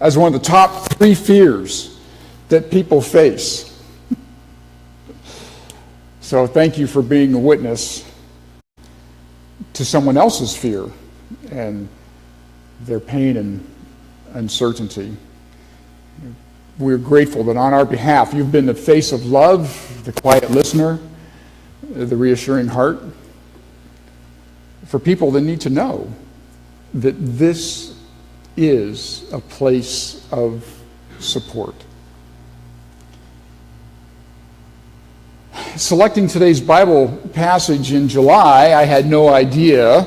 as one of the top 3 fears that people face. So thank you for being a witness to someone else's fear and their pain and uncertainty. We're grateful that on our behalf you've been the face of love, the quiet listener, the reassuring heart for people that need to know that this is a place of support. Selecting today's Bible passage in July, I had no idea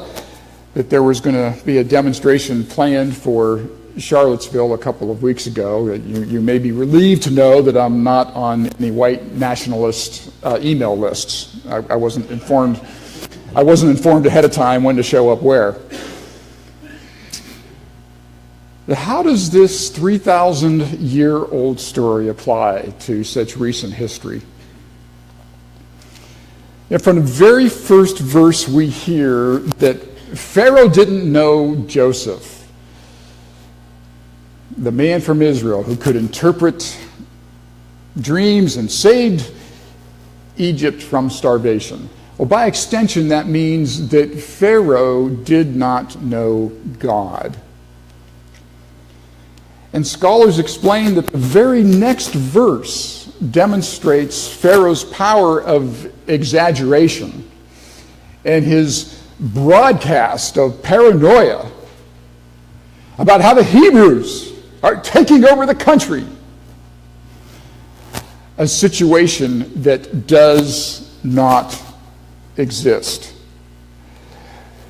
that there was going to be a demonstration planned for Charlottesville a couple of weeks ago. You may be relieved to know that I'm not on any white nationalist email lists. I wasn't informed ahead of time when to show up where. But how does this 3,000-year-old story apply to such recent history? And from the very first verse we hear that Pharaoh didn't know Joseph, the man from Israel who could interpret dreams and saved Egypt from starvation. Well, by extension, that means that Pharaoh did not know God. And scholars explain that the very next verse demonstrates Pharaoh's power of exaggeration and his broadcast of paranoia about how the Hebrews are taking over the country. A situation that does not exist.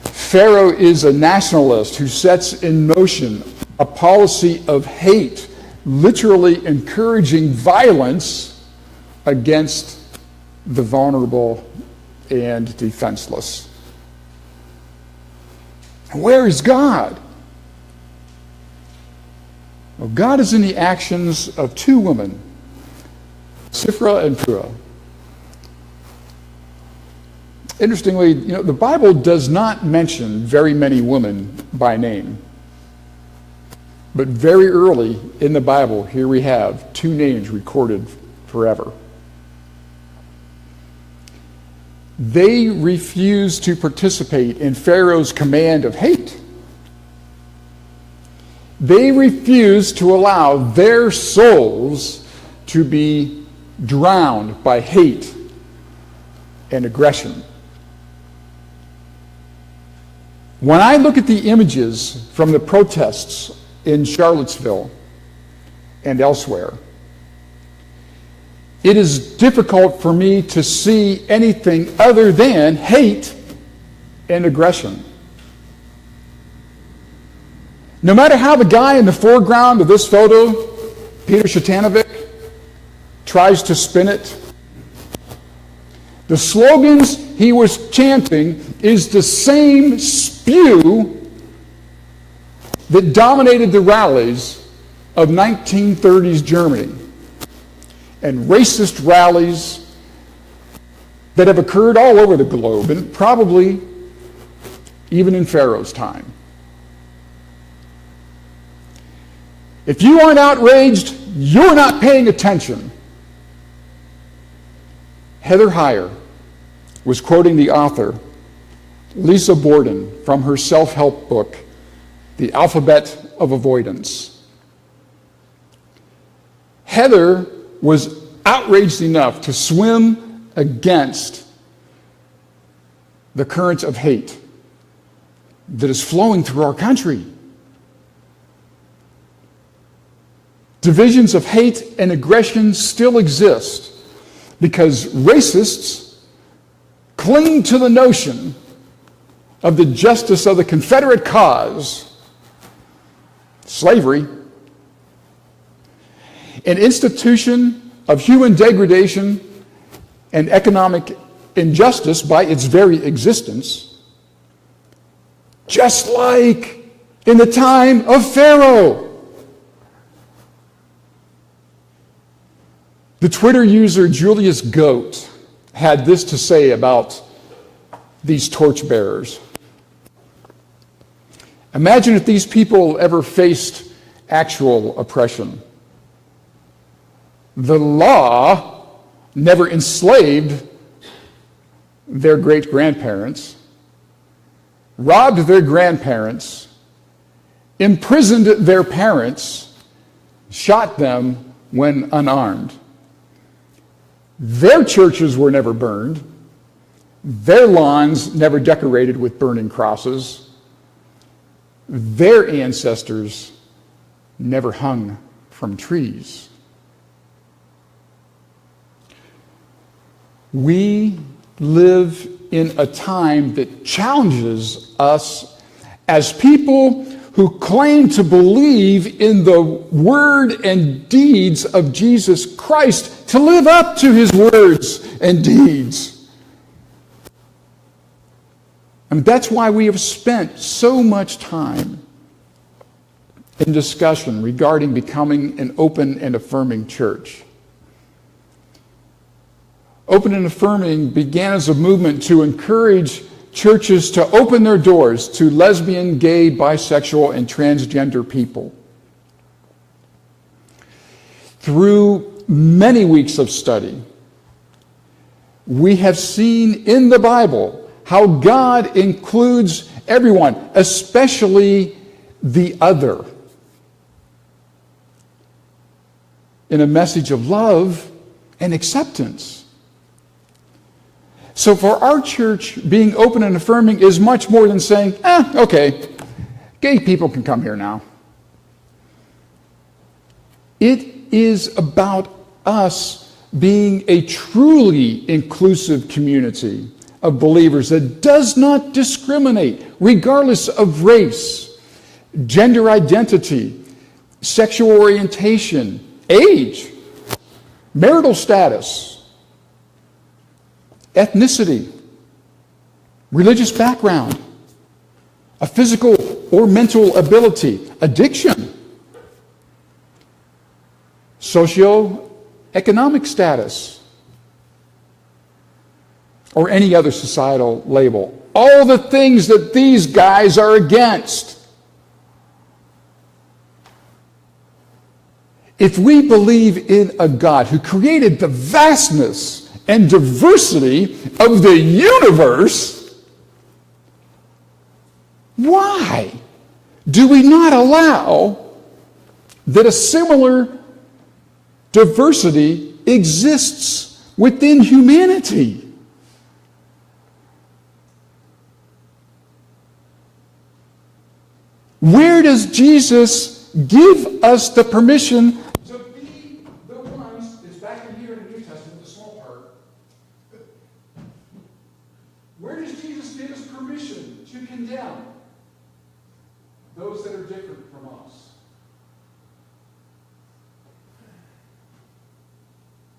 Pharaoh is a nationalist who sets in motion a policy of hate, literally encouraging violence against the vulnerable and defenseless. And where is God? Well, God is in the actions of 2 women, Shiphrah and Puah. Interestingly, the Bible does not mention very many women by name. But very early in the Bible, here we have 2 names recorded forever. They refused to participate in Pharaoh's command of hate. They refused to allow their souls to be drowned by hate and aggression. When I look at the images from the protests in Charlottesville and elsewhere, it is difficult for me to see anything other than hate and aggression. No matter how the guy in the foreground of this photo, Peter Shatanovic, tries to spin it, the slogans he was chanting is the same spew that dominated the rallies of 1930s Germany and racist rallies that have occurred all over the globe and probably even in Pharaoh's time. If you aren't outraged, you're not paying attention. Heather Heyer was quoting the author, Lisa Borden, from her self-help book, The Alphabet of Avoidance. Heather was outraged enough to swim against the currents of hate that is flowing through our country. Divisions of hate and aggression still exist because racists cling to the notion of the justice of the Confederate cause, slavery, an institution of human degradation and economic injustice by its very existence, just like in the time of Pharaoh. The Twitter user Julius Goat had this to say about these torchbearers. Imagine if these people ever faced actual oppression. The law never enslaved their great-grandparents, robbed their grandparents, imprisoned their parents, shot them when unarmed. Their churches were never burned. Their lawns never decorated with burning crosses. Their ancestors never hung from trees. We live in a time that challenges us as people who claim to believe in the word and deeds of Jesus Christ to live up to his words and deeds. And that's why we have spent so much time in discussion regarding becoming an open and affirming church. Open and Affirming began as a movement to encourage churches to open their doors to lesbian, gay, bisexual, and transgender people. Through many weeks of study, we have seen in the Bible how God includes everyone, especially the other, in a message of love and acceptance. So for our church, being open and affirming is much more than saying, okay, gay people can come here now. It is about us being a truly inclusive community of believers that does not discriminate regardless of race, gender identity, sexual orientation, age, marital status, ethnicity, religious background, a physical or mental ability, addiction, socioeconomic status, or any other societal label. All the things that these guys are against. If we believe in a God who created the vastness and diversity of the universe, why do we not allow that a similar diversity exists within humanity? Where does Jesus give us the permission to be the ones? It's back in here in the New Testament, the small part. Where does Jesus give us permission to condemn those that are different from us?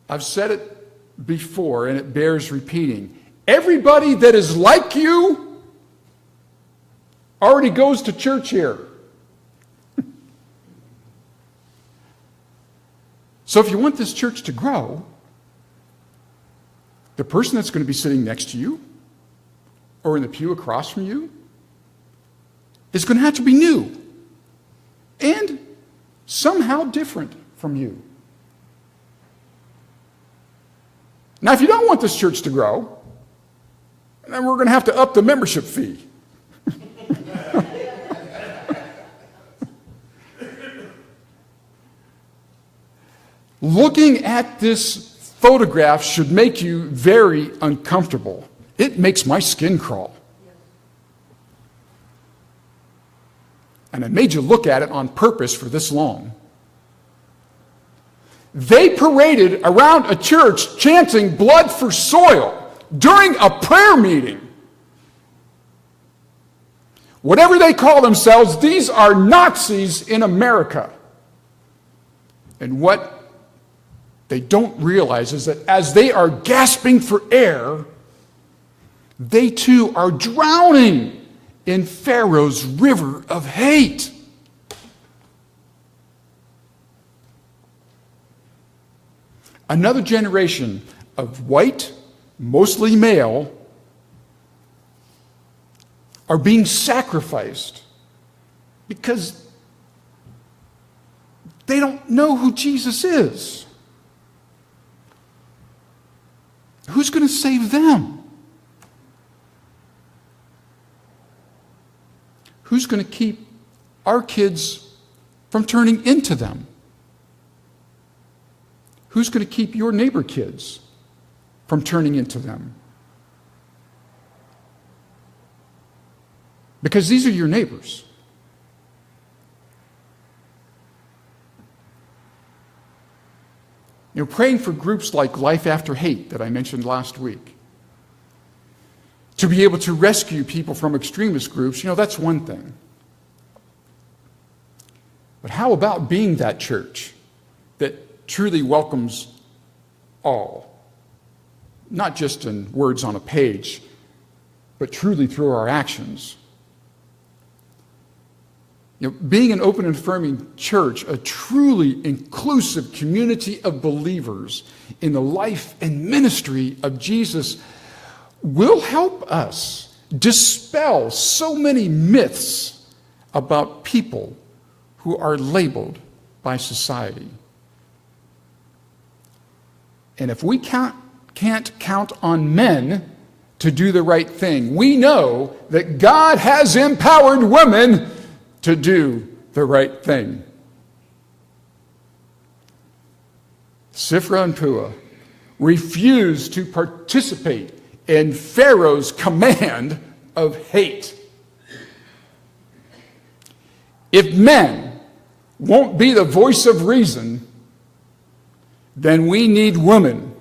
I've said it before, and it bears repeating. Everybody that is like you already goes to church here. So if you want this church to grow, the person that's going to be sitting next to you or in the pew across from you is going to have to be new and somehow different from you. Now, if you don't want this church to grow, then we're going to have to up the membership fee. Looking at this photograph should make you very uncomfortable. It makes my skin crawl. And I made you look at it on purpose for this long. They paraded around a church chanting blood for soil during a prayer meeting. Whatever they call themselves, these are Nazis in America. And what they don't realize is that as they are gasping for air, they too are drowning in Pharaoh's river of hate. Another generation of white, mostly male, are being sacrificed because They don't know who Jesus is. Who's going to save them? Who's going to keep our kids from turning into them? Who's going to keep your neighbor kids from turning into them? Because these are your neighbors. You know, praying for groups like Life After Hate that I mentioned last week, to be able to rescue people from extremist groups, you know, that's one thing. But how about being that church that truly welcomes all? Not just in words on a page, but truly through our actions. You know, being an open and affirming church, a truly inclusive community of believers in the life and ministry of Jesus, will help us dispel so many myths about people who are labeled by society. And if we can't count on men to do the right thing, we know that God has empowered women to do the right thing. Sifra and Puah refused to participate in Pharaoh's command of hate. If men won't be the voice of reason, then we need women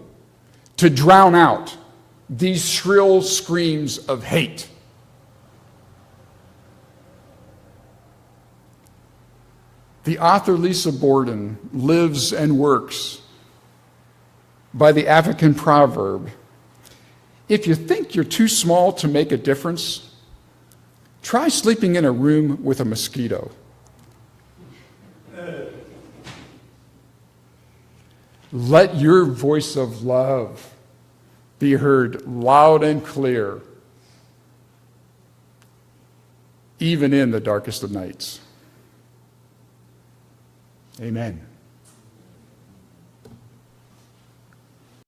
to drown out these shrill screams of hate. The author Lisa Borden lives and works by the African proverb, if you think you're too small to make a difference, try sleeping in a room with a mosquito. Let your voice of love be heard loud and clear, even in the darkest of nights. Amen.